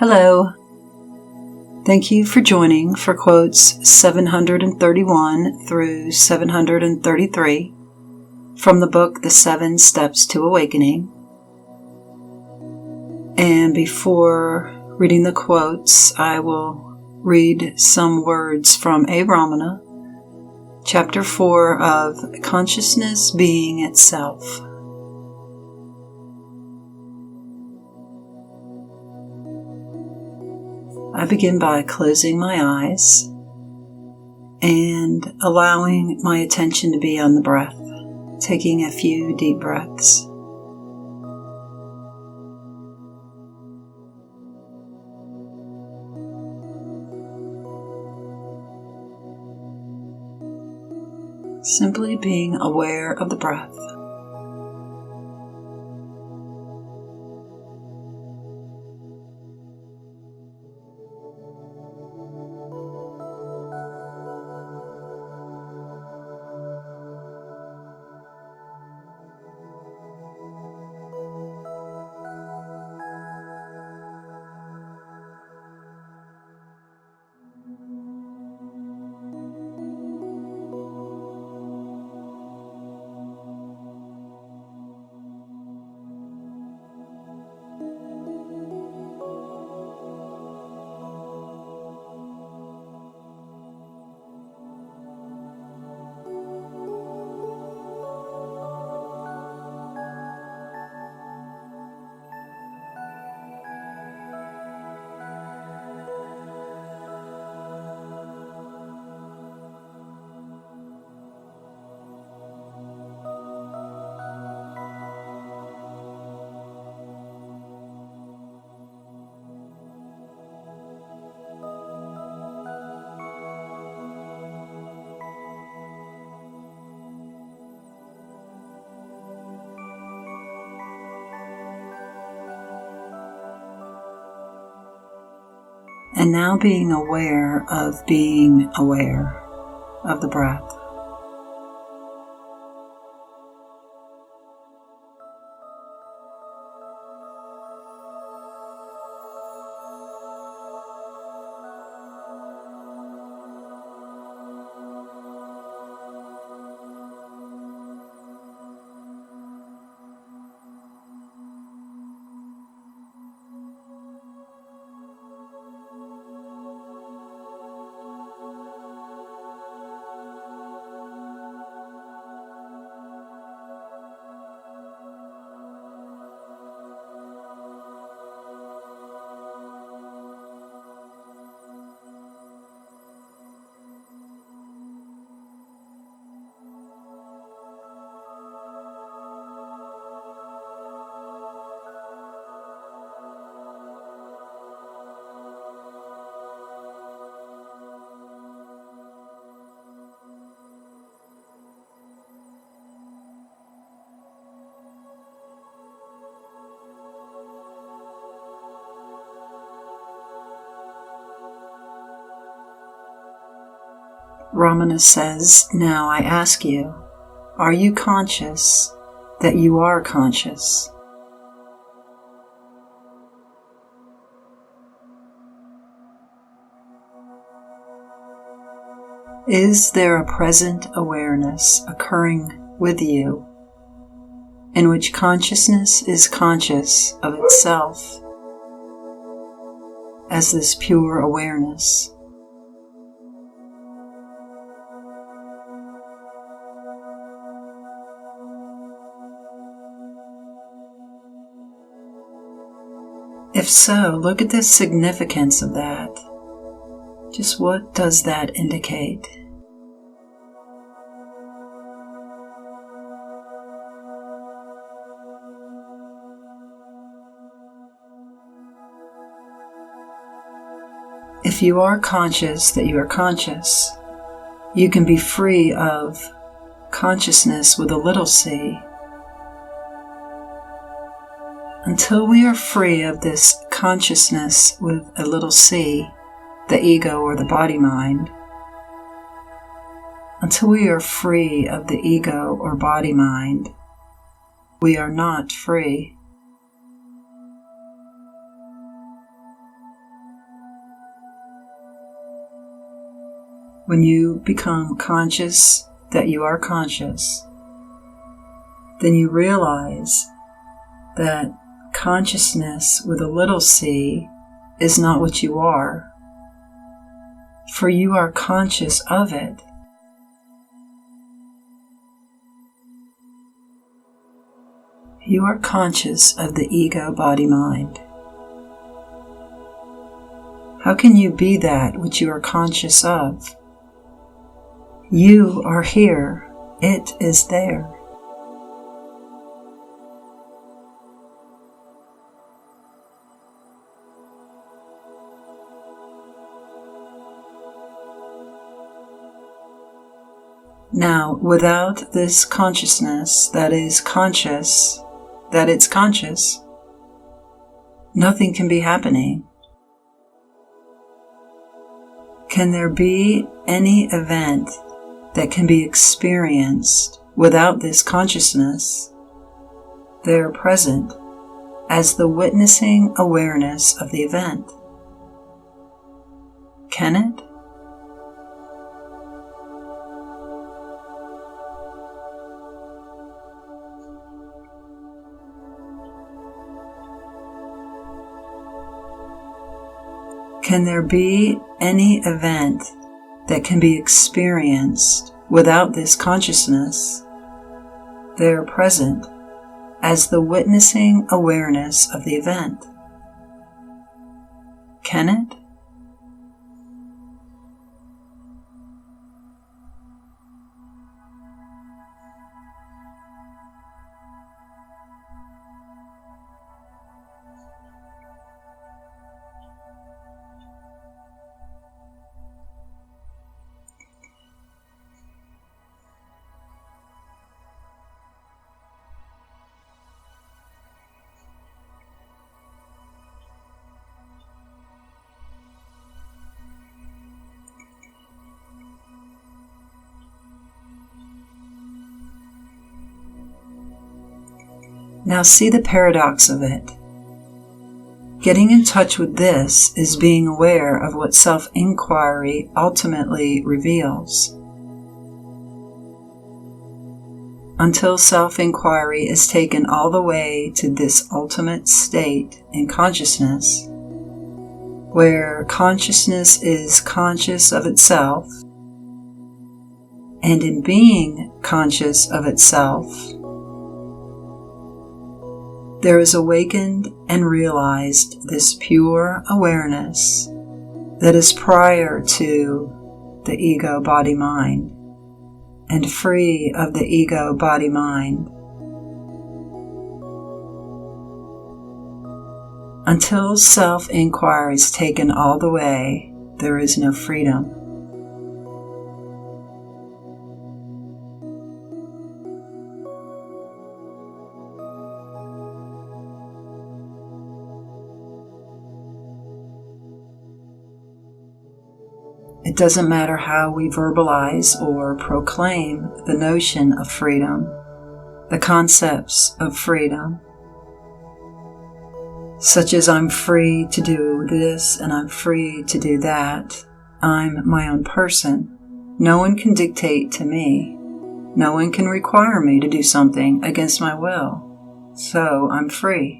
Hello. Thank you for joining for quotes 731 through 733 from the book The 7 Steps to Awakening. And before reading the quotes, I will read some words from A.Ramana, Chapter 4 of Consciousness Being Itself. I begin by closing my eyes and allowing my attention to be on the breath, taking a few deep breaths. Simply being aware of the breath. And now being aware of the breath. Ramana says, now I ask you, are you conscious that you are conscious? Is there a present awareness occurring with you in which consciousness is conscious of itself as this pure awareness? If so, look at the significance of that. Just what does that indicate? If you are conscious that you are conscious, you can be free of consciousness with a little c. Until we are free of this consciousness with a little c, the ego or the body-mind, until we are free of the ego or body-mind, we are not free. When you become conscious that you are conscious, then you realize that consciousness with a little c is not what you are, for you are conscious of it. You are conscious of the ego, body, mind. How can you be that which you are conscious of? You are here. It is there. Now, without this consciousness that is conscious, that it's conscious, nothing can be happening. Can there be any event that can be experienced without this consciousness there present as the witnessing awareness of the event? Can it? Can there be any event that can be experienced without this consciousness there present as the witnessing awareness of the event? Can it? Now see the paradox of it. Getting in touch with this is being aware of what self-inquiry ultimately reveals. Until self-inquiry is taken all the way to this ultimate state in consciousness, where consciousness is conscious of itself, and in being conscious of itself, there is awakened and realized this pure awareness that is prior to the ego, body, mind, and free of the ego, body, mind. Until self-inquiry is taken all the way, there is no freedom. It doesn't matter how we verbalize or proclaim the notion of freedom, the concepts of freedom, such as I'm free to do this and I'm free to do that. I'm my own person. No one can dictate to me. No one can require me to do something against my will. So I'm free.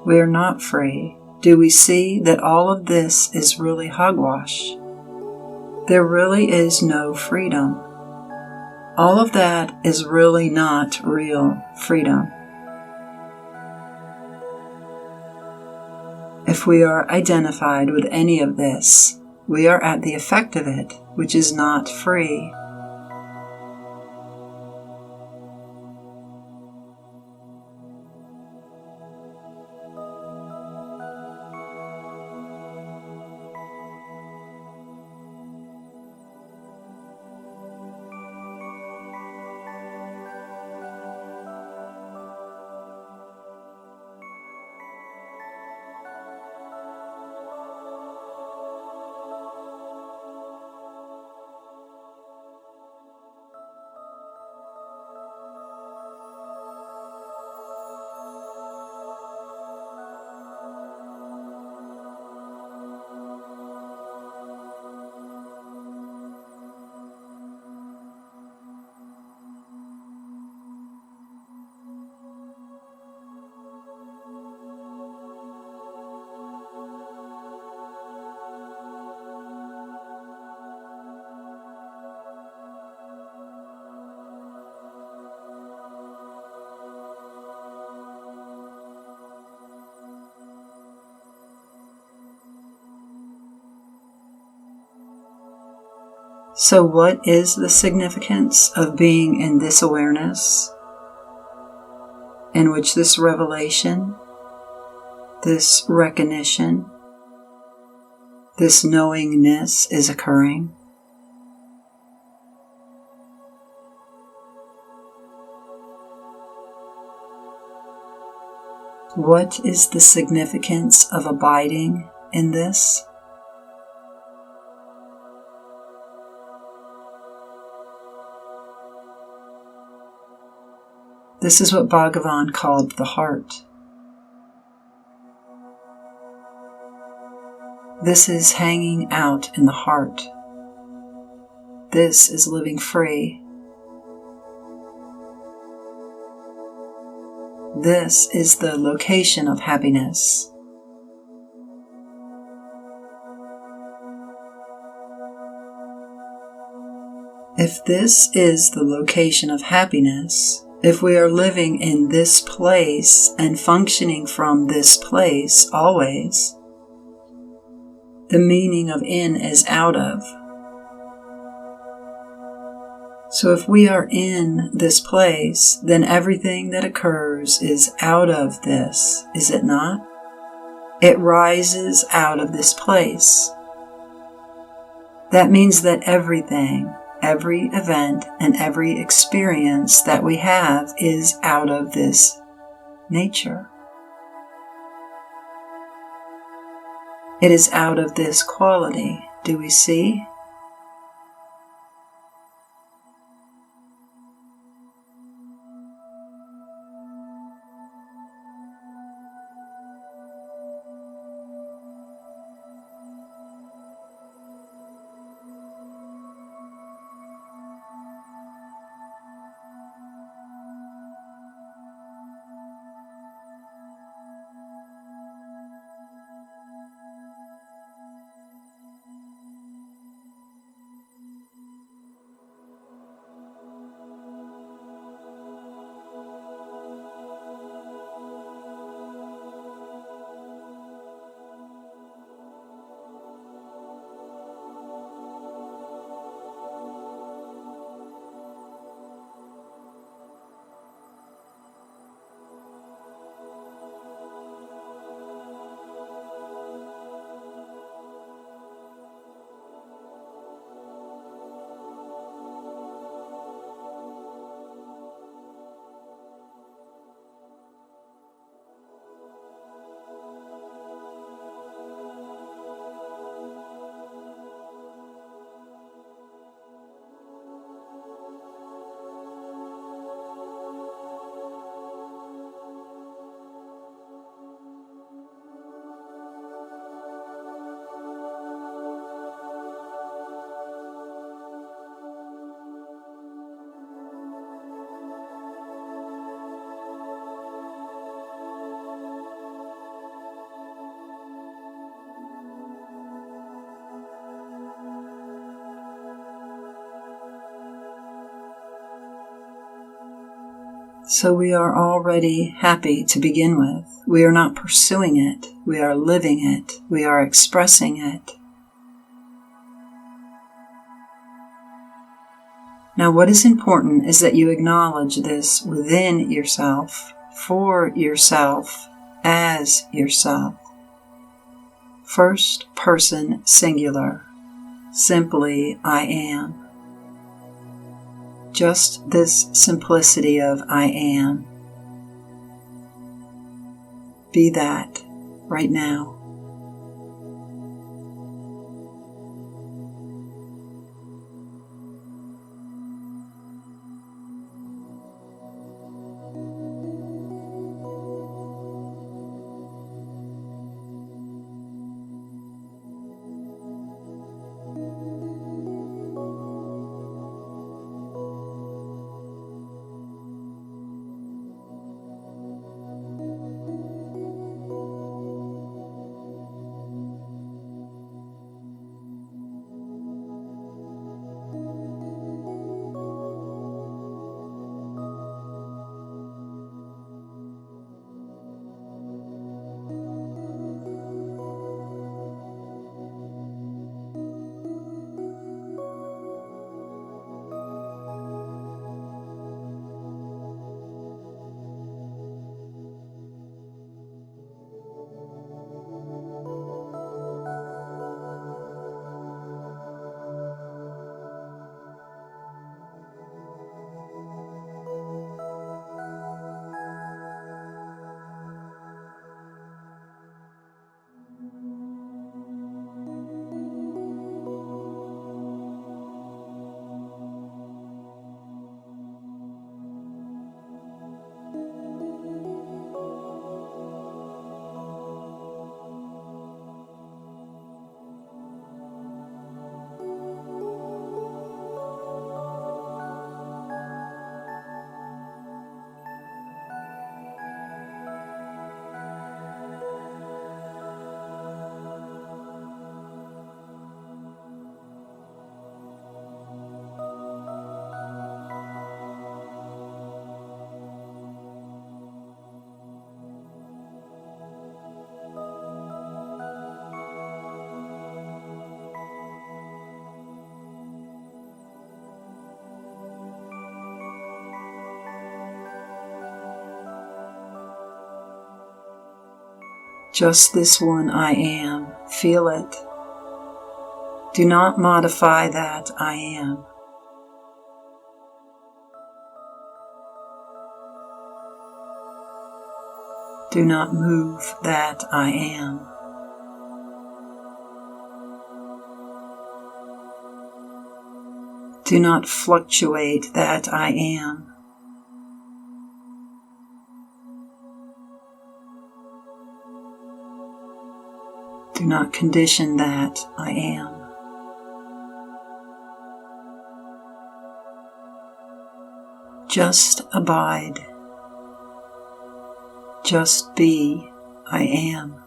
We are not free. Do we see that all of this is really hogwash? There really is no freedom. All of that is really not real freedom. If we are identified with any of this, we are at the effect of it, which is not free. So what is the significance of being in this awareness, in which this revelation, this recognition, this knowingness is occurring? What is the significance of abiding in this? This is what Bhagavan called the heart. This is hanging out in the heart. This is living free. This is the location of happiness. If this is the location of happiness, if we are living in this place and functioning from this place always, the meaning of in is out of. So if we are in this place, then everything that occurs is out of this, is it not? It rises out of this place. That means that everything, every event, and every experience that we have is out of this nature. It is out of this quality. Do we see? So we are already happy to begin with. We are not pursuing it. We are living it. We are expressing it. Now, what is important is that you acknowledge this within yourself, for yourself, as yourself. First person singular. Simply, I am. Just this simplicity of I am. Be that right now. Just this one I am. Feel it. Do not modify that I am. Do not move that I am. Do not fluctuate that I am. Do not condition that I am. Just abide. Just be, I am.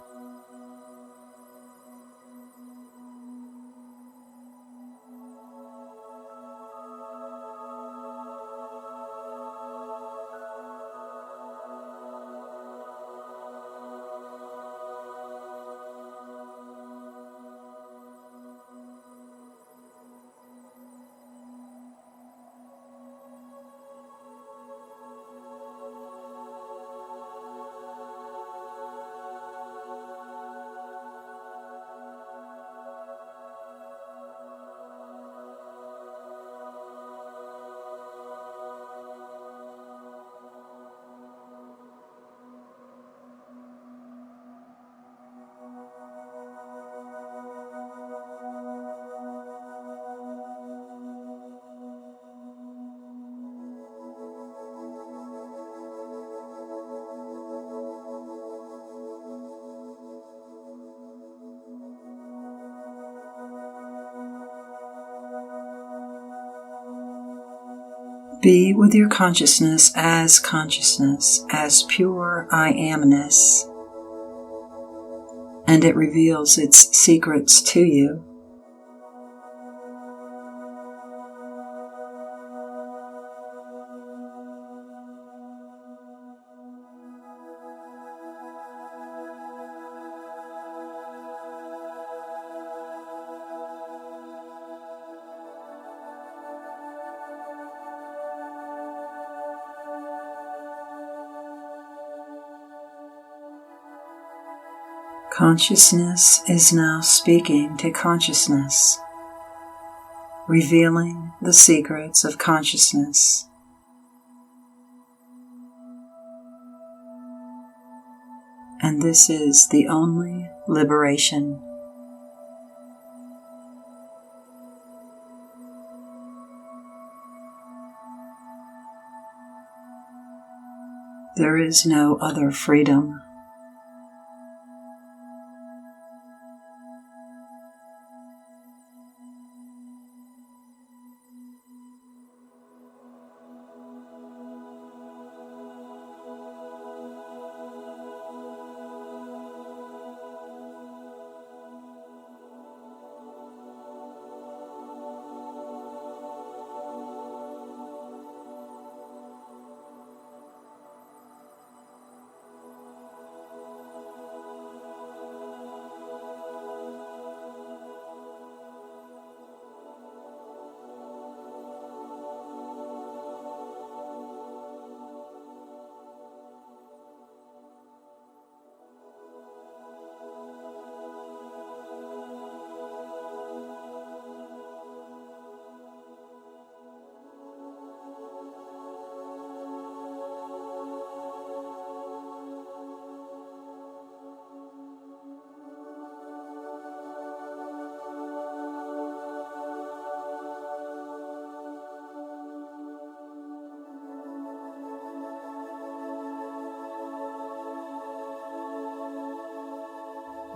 Be with your consciousness, as pure I amness, and it reveals its secrets to you. Consciousness is now speaking to consciousness, revealing the secrets of consciousness. And this is the only liberation. There is no other freedom.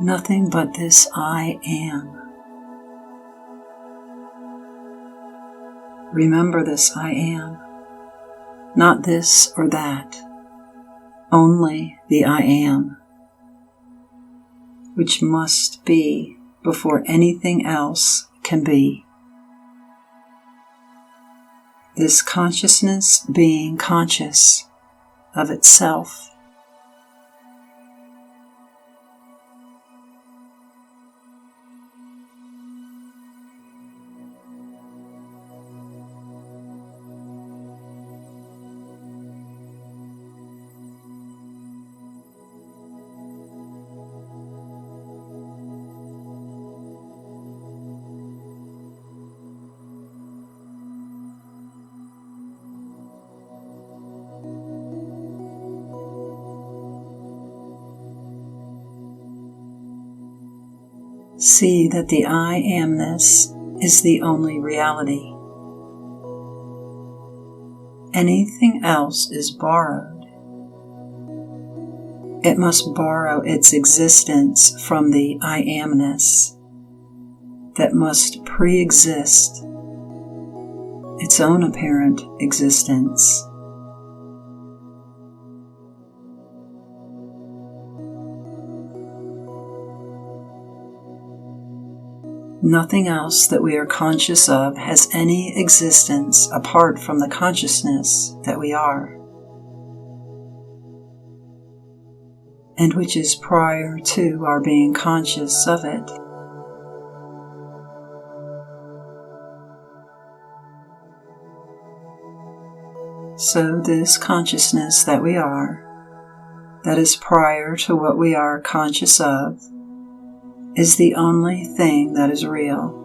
Nothing but this I am. Remember this I am, not this or that, only the I am, which must be before anything else can be. This consciousness being conscious of itself. See that the I amness is the only reality. Anything else is borrowed. It must borrow its existence from the I amness that must pre-exist its own apparent existence. Nothing else that we are conscious of has any existence apart from the consciousness that we are, and which is prior to our being conscious of it. So this consciousness that we are, that is prior to what we are conscious of, is the only thing that is real.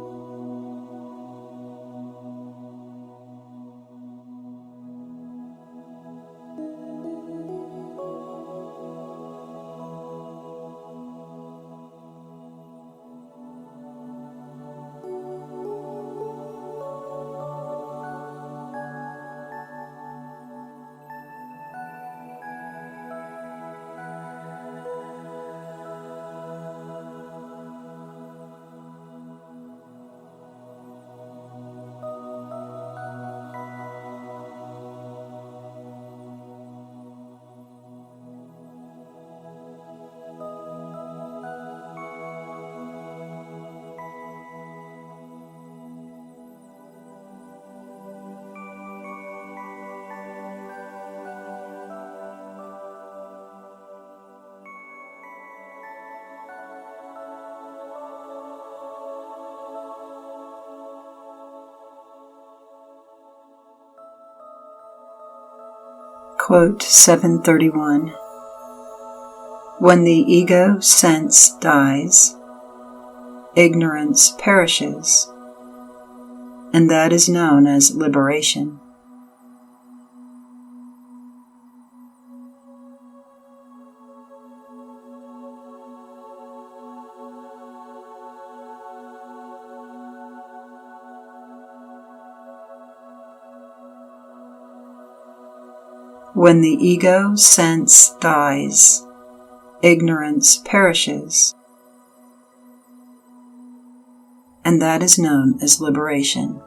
Quote 731. When the ego sense dies, ignorance perishes, and that is known as liberation. When the ego sense dies, ignorance perishes, and that is known as liberation.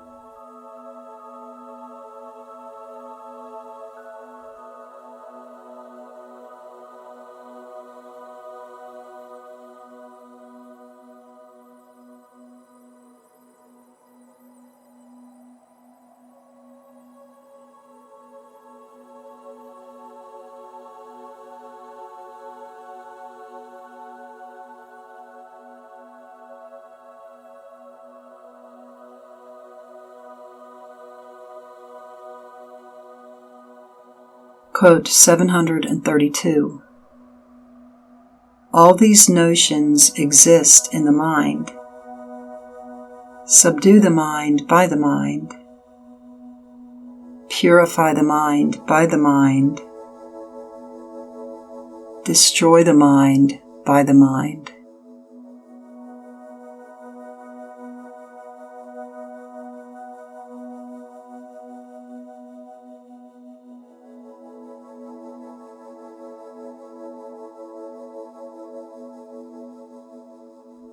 Quote 732. All these notions exist in the mind. Subdue the mind by the mind. Purify the mind by the mind. Destroy the mind by the mind.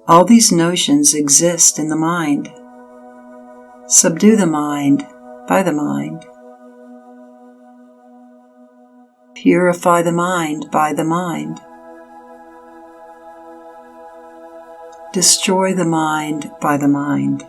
All these notions exist in the mind. Subdue the mind by the mind. Purify the mind by the mind. Destroy the mind by the mind.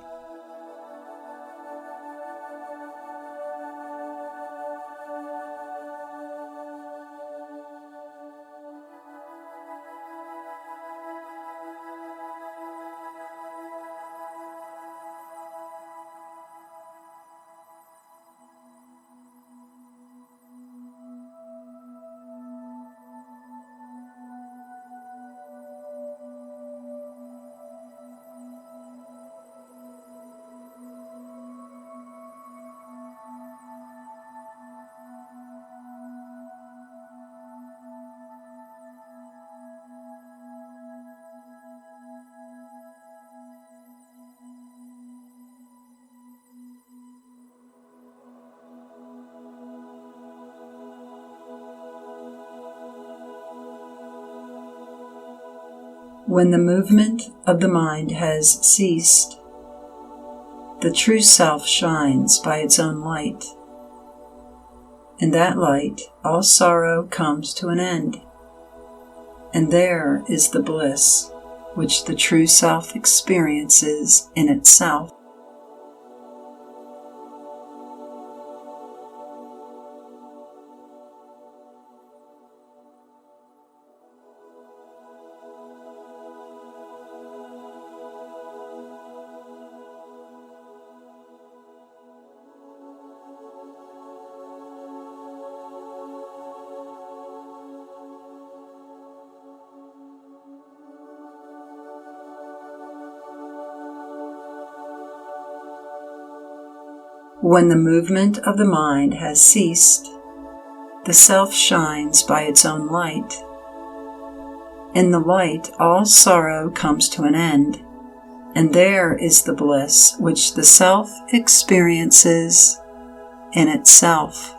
When the movement of the mind has ceased, the true self shines by its own light. In that light, all sorrow comes to an end, and there is the bliss which the true self experiences in itself. When the movement of the mind has ceased, the self shines by its own light. In the light, all sorrow comes to an end, and there is the bliss which the self experiences in itself.